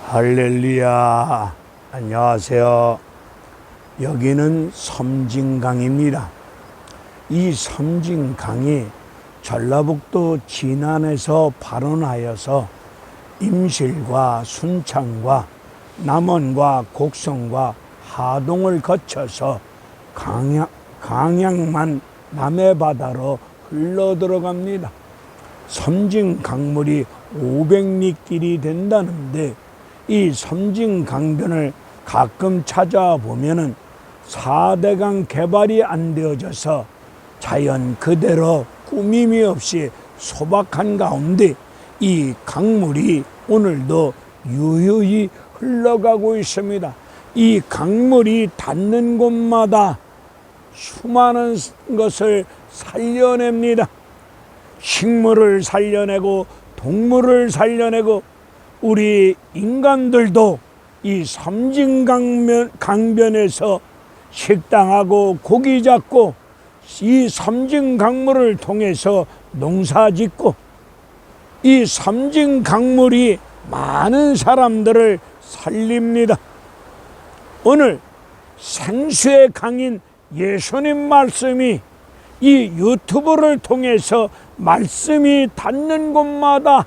할렐루야. 안녕하세요. 여기는 섬진강입니다. 이 섬진강이 전라북도 진안에서 발원하여서 임실과 순창과 남원과 곡성과 하동을 거쳐서 강양만 남해바다로 흘러들어갑니다. 섬진강물이 500리길이 된다는데 이 섬진강변을 가끔 찾아보면은 4대강 개발이 안 되어져서 자연 그대로 꾸밈이 없이 소박한 가운데 이 강물이 오늘도 유유히 흘러가고 있습니다. 이 강물이 닿는 곳마다 수많은 것을 살려냅니다. 식물을 살려내고 동물을 살려내고 우리 인간들도 이 섬진강변에서 식당하고 고기 잡고 이 섬진강물을 통해서 농사 짓고 이 섬진강물이 많은 사람들을 살립니다. 오늘 생수의 강인 예수님 말씀이 이 유튜브를 통해서 말씀이 닿는 곳마다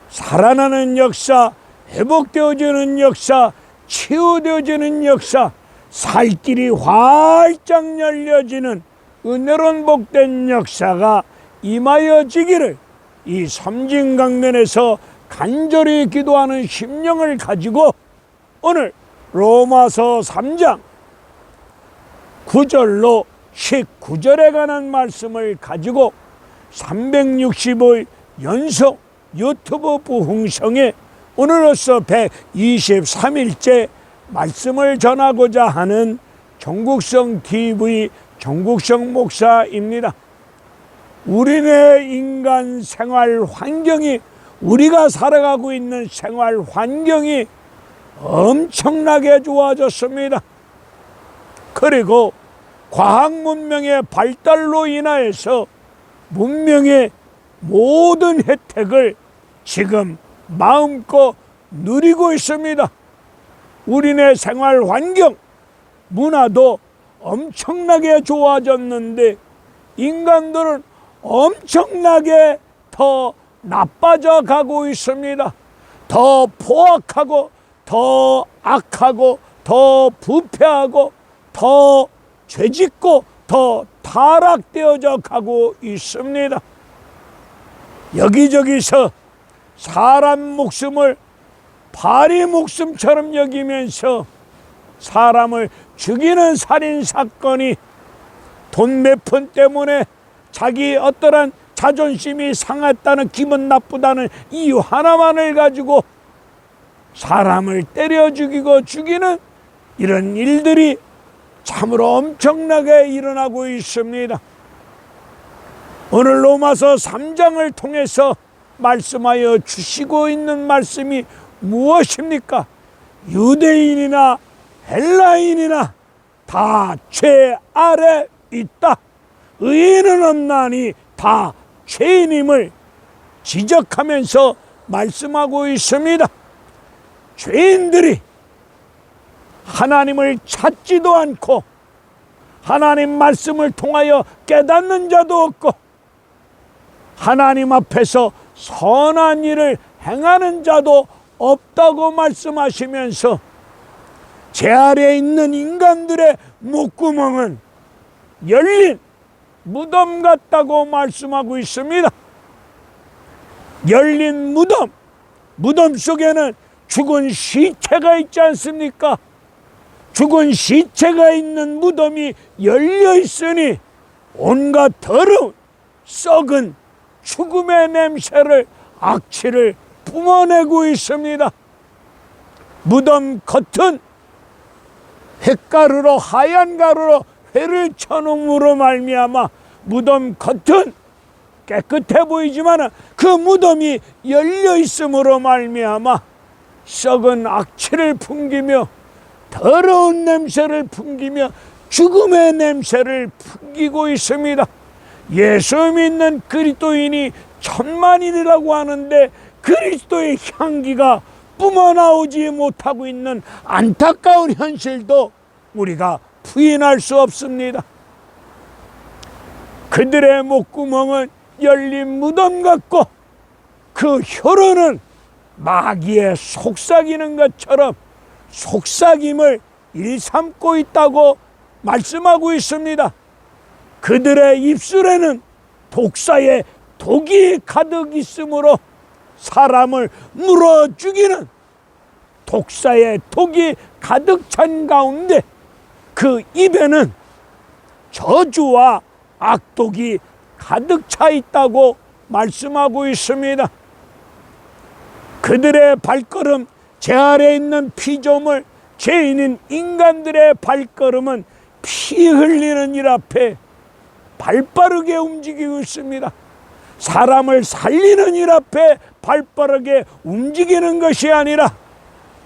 살아나는 역사, 회복되어지는 역사, 치유되어지는 역사, 살 길이 활짝 열려지는 은혜로운 복된 역사가 임하여지기를 이 섬진강변에서 간절히 기도하는 심령을 가지고 오늘 로마서 3장 9절로 19절에 관한 말씀을 가지고 365일 연속 유튜브 부흥성에 오늘로서 123일째 말씀을 전하고자 하는 정국성 TV 정국성 목사입니다. 우리네 인간 생활 환경이, 우리가 살아가고 있는 생활 환경이 엄청나게 좋아졌습니다. 그리고 과학 문명의 발달로 인하여서 문명의 모든 혜택을 지금 마음껏 누리고 있습니다. 우리네 생활 환경, 문화도 엄청나게 좋아졌는데 인간들은 엄청나게 더 나빠져 가고 있습니다. 더 포악하고 더 악하고 더 부패하고 더 죄짓고 더 타락되어져 가고 있습니다. 여기저기서 사람 목숨을 파리 목숨처럼 여기면서 사람을 죽이는 살인 사건이 돈 몇 푼 때문에 자기 어떠한 자존심이 상했다는, 기분 나쁘다는 이유 하나만을 가지고 사람을 때려 죽이고 죽이는 이런 일들이 참으로 엄청나게 일어나고 있습니다. 오늘 로마서 3장을 통해서 말씀하여 주시고 있는 말씀이 무엇입니까? 유대인이나 헬라인이나 다 죄 아래 있다. 의인은 없나니 다 죄인임을 지적하면서 말씀하고 있습니다. 죄인들이 하나님을 찾지도 않고 하나님 말씀을 통하여 깨닫는 자도 없고 하나님 앞에서 선한 일을 행하는 자도 없다고 말씀하시면서 제 아래에 있는 인간들의 목구멍은 열린 무덤 같다고 말씀하고 있습니다. 열린 무덤, 무덤 속에는 죽은 시체가 있지 않습니까? 죽은 시체가 있는 무덤이 열려 있으니 온갖 더러운 썩은 죽음의 냄새를, 악취를 뿜어내고 있습니다. 무덤 겉은 햇가루로, 하얀 가루로 회를 쳐놓음으로 말미암아 무덤 겉은 깨끗해 보이지만 그 무덤이 열려 있음으로 말미암아 썩은 악취를 풍기며 더러운 냄새를 풍기며 죽음의 냄새를 풍기고 있습니다. 예수 믿는 그리스도인이 천만인이라고 하는데 그리스도의 향기가 뿜어나오지 못하고 있는 안타까운 현실도 우리가 부인할 수 없습니다. 그들의 목구멍은 열린 무덤 같고 그 혀로는 마귀에 속삭이는 것처럼 속삭임을 일삼고 있다고 말씀하고 있습니다. 그들의 입술에는 독사의 독이 가득 있으므로 사람을 물어 죽이는 독사의 독이 가득 찬 가운데 그 입에는 저주와 악독이 가득 차 있다고 말씀하고 있습니다. 그들의 발걸음, 제 아래에 있는 피조물, 죄인인 인간들의 발걸음은 피 흘리는 일 앞에 발빠르게 움직이고 있습니다. 사람을 살리는 일 앞에 발빠르게 움직이는 것이 아니라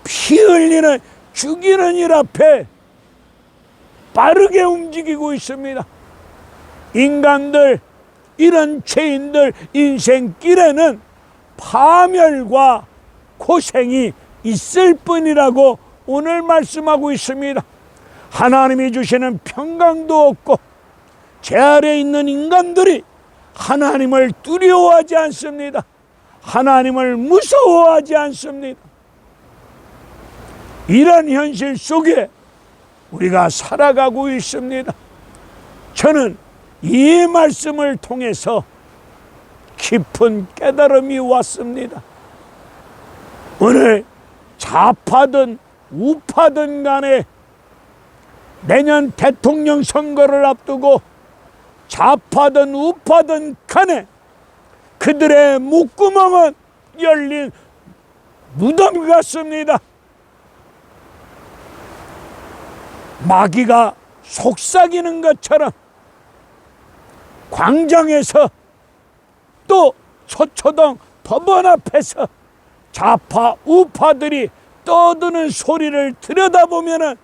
피 흘리는, 죽이는 일 앞에 빠르게 움직이고 있습니다. 인간들, 이런 죄인들 인생길에는 파멸과 고생이 있을 뿐이라고 오늘 말씀하고 있습니다. 하나님이 주시는 평강도 없고 제 아래에 있는 인간들이 하나님을 두려워하지 않습니다. 하나님을 무서워하지 않습니다. 이런 현실 속에 우리가 살아가고 있습니다. 저는 이 말씀을 통해서 깊은 깨달음이 왔습니다. 오늘 좌파든 우파든 간에 내년 대통령 선거를 앞두고 좌파든 우파든 간에 그들의 목구멍은 열린 무덤 같습니다. 마귀가 속삭이는 것처럼 광장에서 또 서초동 법원 앞에서 좌파 우파들이 떠드는 소리를 들여다보면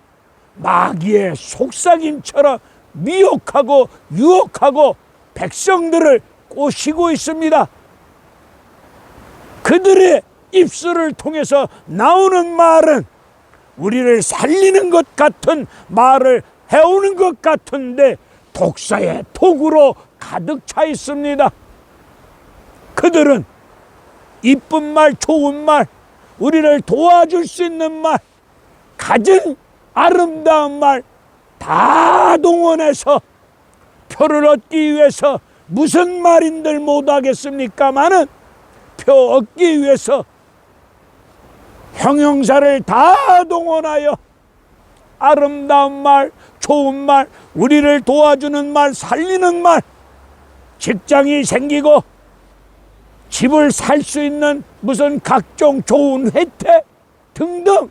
마귀의 속삭임처럼 미혹하고 유혹하고 백성들을 꼬시고 있습니다. 그들의 입술을 통해서 나오는 말은 우리를 살리는 것 같은 말을 해오는 것 같은데 독사의 독으로 가득 차 있습니다. 그들은 이쁜 말, 좋은 말, 우리를 도와줄 수 있는 말, 가진 아름다운 말 다 동원해서 표를 얻기 위해서 무슨 말인들 못하겠습니까마는 표 얻기 위해서 형용사를 다 동원하여 아름다운 말, 좋은 말, 우리를 도와주는 말, 살리는 말, 직장이 생기고 집을 살 수 있는 무슨 각종 좋은 혜택 등등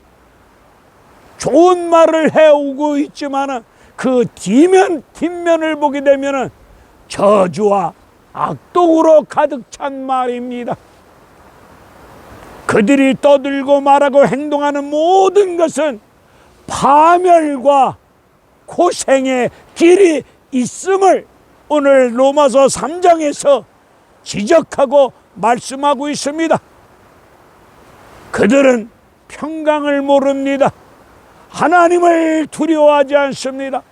좋은 말을 해오고 있지만 그 뒷면을 보게 되면 저주와 악독으로 가득 찬 말입니다. 그들이 떠들고 말하고 행동하는 모든 것은 파멸과 고생의 길이 있음을 오늘 로마서 3장에서 지적하고 말씀하고 있습니다. 그들은 평강을 모릅니다. 하나님을 두려워하지 않습니다.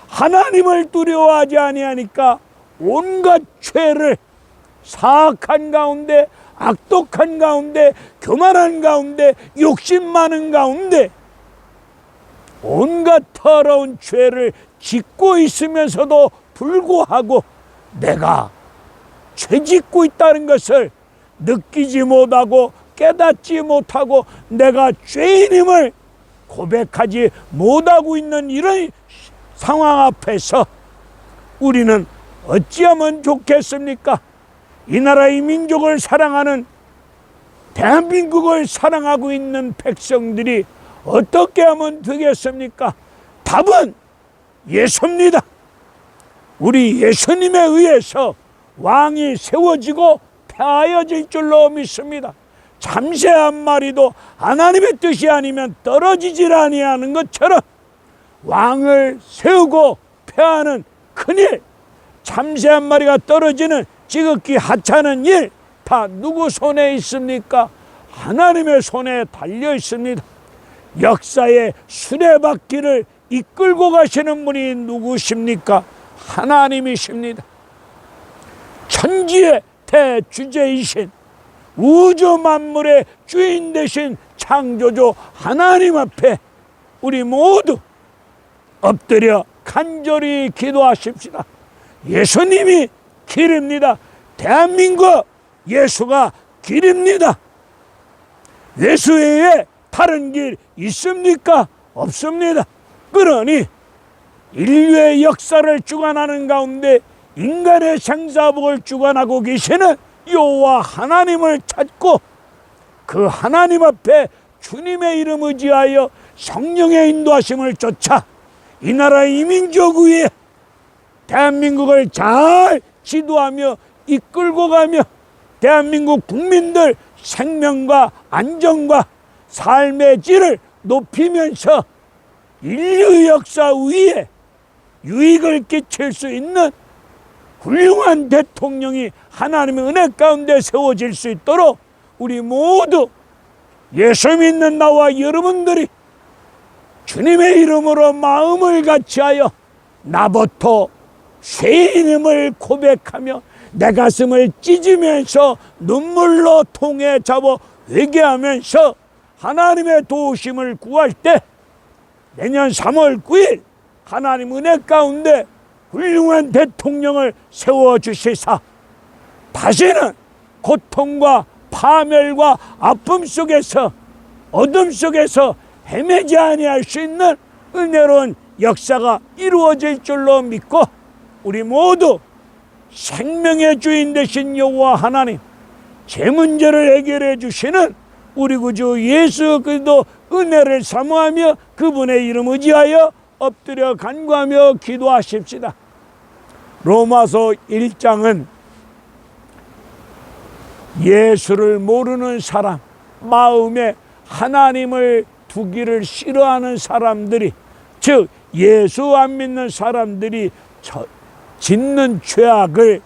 하나님을 두려워하지 아니하니까 온갖 죄를 사악한 가운데, 악독한 가운데, 교만한 가운데, 욕심 많은 가운데 온갖 더러운 죄를 짓고 있으면서도 불구하고 내가 죄짓고 있다는 것을 느끼지 못하고 깨닫지 못하고 내가 죄인임을 고백하지 못하고 있는 이런 상황 앞에서 우리는 어찌하면 좋겠습니까? 이 나라의 민족을 사랑하는, 대한민국을 사랑하고 있는 백성들이 어떻게 하면 되겠습니까? 답은 예수입니다. 우리 예수님에 의해서 왕이 세워지고 폐하여질 줄로 믿습니다. 참새 한 마리도 하나님의 뜻이 아니면 떨어지질 아니하는 것처럼 왕을 세우고 폐하는 큰일, 참새 한 마리가 떨어지는 지극히 하찮은 일 다 누구 손에 있습니까? 하나님의 손에 달려 있습니다. 역사의 수레바퀴를 이끌고 가시는 분이 누구십니까? 하나님이십니다. 천지의 대주제이신 우주 만물의 주인 되신 창조주 하나님 앞에 우리 모두 엎드려 간절히 기도하십시다. 예수님이 길입니다. 대한민국 예수가 길입니다. 예수 외에 다른 길 있습니까? 없습니다. 그러니 인류의 역사를 주관하는 가운데 인간의 생사복을 주관하고 계시는 여호와 하나님을 찾고 그 하나님 앞에 주님의 이름 의지하여 성령의 인도하심을 쫓아 이 나라의 이민족 위에 대한민국을 잘 지도하며 이끌고 가며 대한민국 국민들 생명과 안정과 삶의 질을 높이면서 인류 역사 위에 유익을 끼칠 수 있는 훌륭한 대통령이 하나님의 은혜 가운데 세워질 수 있도록 우리 모두 예수 믿는 나와 여러분들이 주님의 이름으로 마음을 같이하여 나부터 죄인임을 고백하며 내 가슴을 찢으면서 눈물로 통해 잡아 회개하면서 하나님의 도우심을 구할 때 내년 3월 9일 하나님 은혜 가운데 훌륭한 대통령을 세워주시사 다시는 고통과 파멸과 아픔 속에서 어둠 속에서 헤매지 아니할 수 있는 은혜로운 역사가 이루어질 줄로 믿고 우리 모두 생명의 주인 되신 여호와 하나님 제 문제를 해결해 주시는 우리 구주 예수 그리스도 은혜를 사모하며 그분의 이름 의지하여 엎드려 간구하며 기도하십시다. 로마서 1장은 예수를 모르는 사람, 마음에 하나님을 두기를 싫어하는 사람들이, 즉 예수 안 믿는 사람들이 짓는 죄악을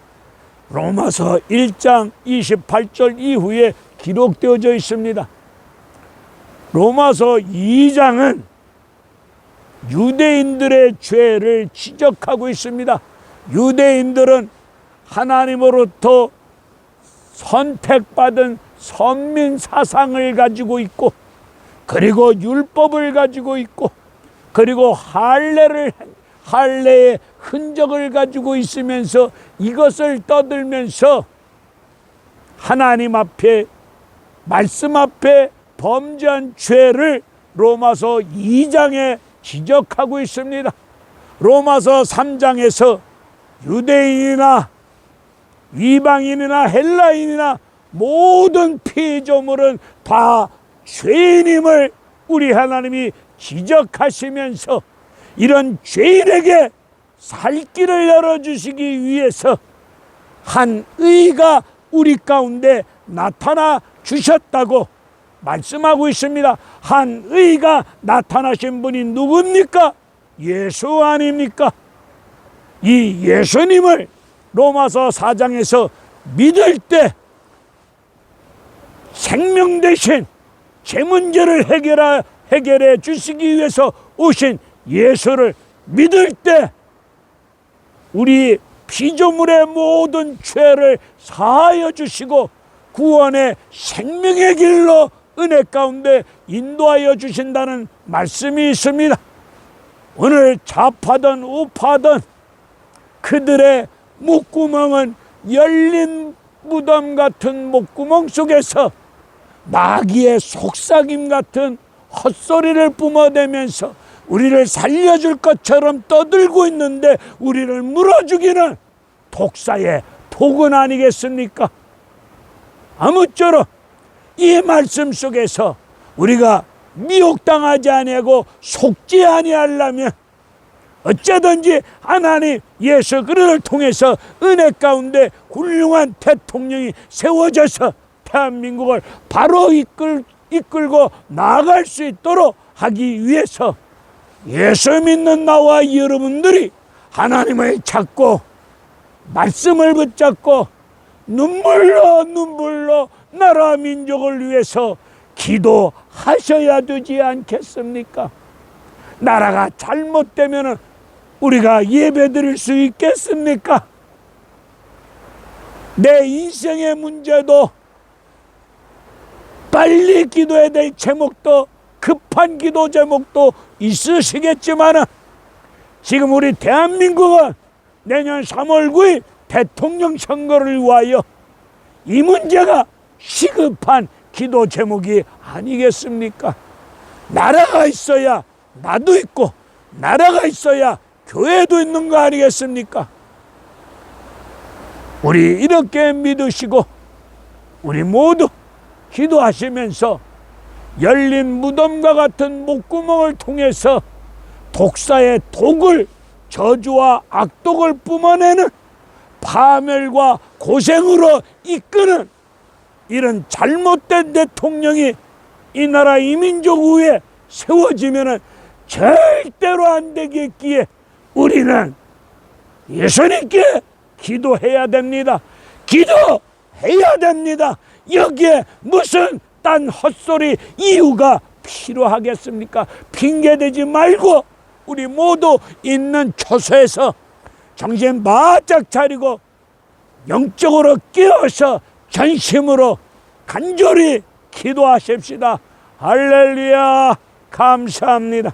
로마서 1장 28절 이후에 기록되어져 있습니다. 로마서 2장은 유대인들의 죄를 지적하고 있습니다. 유대인들은 하나님으로부터 선택받은 선민 사상을 가지고 있고 그리고 율법을 가지고 있고 그리고 할례의 흔적을 가지고 있으면서 이것을 떠들면서 하나님 앞에 말씀 앞에 범죄한 죄를 로마서 2장에 지적하고 있습니다. 로마서 3장에서 유대인이나 이방인이나 헬라인이나 모든 피조물은 다 죄인임을 우리 하나님이 지적하시면서 이런 죄인에게 살 길을 열어주시기 위해서 한 의가 우리 가운데 나타나 주셨다고 말씀하고 있습니다. 한 의가 나타나신 분이 누굽니까? 예수 아닙니까? 이 예수님을 로마서 4장에서 믿을 때 생명 대신 제 문제를 해결해 주시기 위해서 오신 예수를 믿을 때 우리 피조물의 모든 죄를 사하여 주시고 구원의 생명의 길로 은혜 가운데 인도하여 주신다는 말씀이 있습니다. 오늘 좌파든 우파든 그들의 목구멍은 열린 무덤 같은 목구멍 속에서 마귀의 속삭임 같은 헛소리를 뿜어대면서 우리를 살려줄 것처럼 떠들고 있는데 우리를 물어주기는 독사의 독은 아니겠습니까? 아무쪼록 이 말씀 속에서 우리가 미혹당하지 아니하고 속지 아니하려면 어쩌든지 하나님 예수 그리스도를 통해서 은혜 가운데 훌륭한 대통령이 세워져서 대한민국을 바로 이끌고 나아갈 수 있도록 하기 위해서 예수 믿는 나와 여러분들이 하나님을 찾고 말씀을 붙잡고 눈물로 나라 민족을 위해서 기도하셔야 되지 않겠습니까? 나라가 잘못되면 우리가 예배드릴 수 있겠습니까? 내 인생의 문제도 빨리 기도해야 될 제목도 급한 기도 제목도 있으시겠지만 지금 우리 대한민국은 내년 3월 9일 대통령 선거를 위하여 이 문제가 시급한 기도 제목이 아니겠습니까? 나라가 있어야 나도 있고 나라가 있어야 교회도 있는 거 아니겠습니까? 우리 이렇게 믿으시고 우리 모두 기도하시면서 열린 무덤과 같은 목구멍을 통해서 독사의 독을 저주와 악독을 뿜어내는 파멸과 고생으로 이끄는 이런 잘못된 대통령이 이 나라 이민족 위에 세워지면 절대로 안 되겠기에 우리는 예수님께 기도해야 됩니다. 기도해야 됩니다. 여기에 무슨 딴 헛소리 이유가 필요하겠습니까? 핑계대지 말고 우리 모두 있는 처소에서 정신 바짝 차리고 영적으로 깨어서 전심으로 간절히 기도하십시다. 할렐루야. 감사합니다.